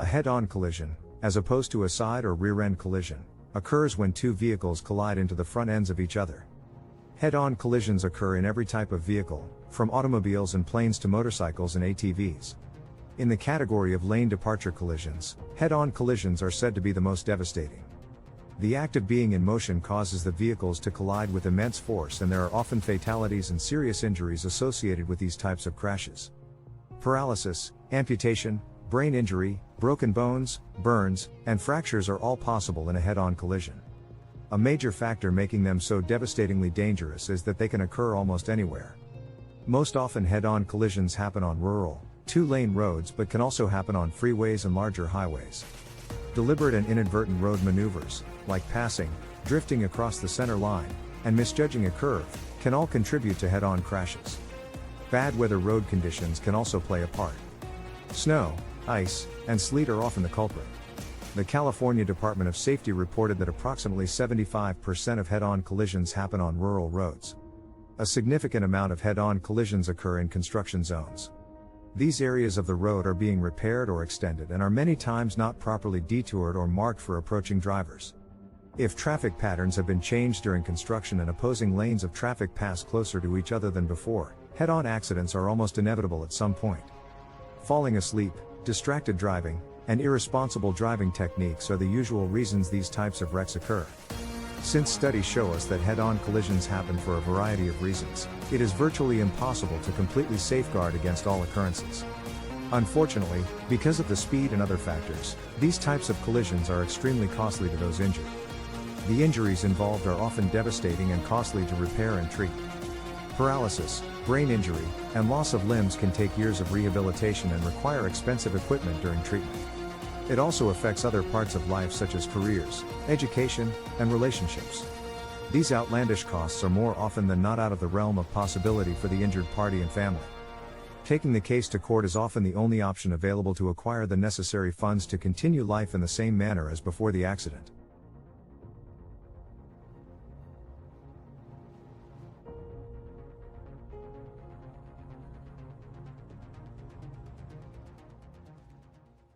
A head-on collision, as opposed to a side or rear-end collision, occurs when two vehicles collide into the front ends of each other. Head-on collisions occur in every type of vehicle, from automobiles and planes to motorcycles and ATVs. In the category of lane departure collisions, head-on collisions are said to be the most devastating. The act of being in motion causes the vehicles to collide with immense force, and there are often fatalities and serious injuries associated with these types of crashes. Paralysis, amputation, brain injury, broken bones, burns, and fractures are all possible in a head-on collision. A major factor making them so devastatingly dangerous is that they can occur almost anywhere. Most often head-on collisions happen on rural, two-lane roads, but can also happen on freeways and larger highways. Deliberate and inadvertent road maneuvers, like passing, drifting across the center line, and misjudging a curve, can all contribute to head-on crashes. Bad weather road conditions can also play a part. Snow, ice, and sleet are often the culprit. The California Department of Safety reported that approximately 75% of head-on collisions happen on rural roads. A significant amount of head-on collisions occur in construction zones. These areas of the road are being repaired or extended and are many times not properly detoured or marked for approaching drivers. If traffic patterns have been changed during construction and opposing lanes of traffic pass closer to each other than before, head-on accidents are almost inevitable at some point. Falling asleep, distracted driving, and irresponsible driving techniques are the usual reasons these types of wrecks occur. Since studies show us that head-on collisions happen for a variety of reasons, it is virtually impossible to completely safeguard against all occurrences. Unfortunately, because of the speed and other factors, these types of collisions are extremely costly to those injured. The injuries involved are often devastating and costly to repair and treat. Paralysis, brain injury, and loss of limbs can take years of rehabilitation and require expensive equipment during treatment. It also affects other parts of life such as careers, education, and relationships. These outlandish costs are more often than not out of the realm of possibility for the injured party and family. Taking the case to court is often the only option available to acquire the necessary funds to continue life in the same manner as before the accident.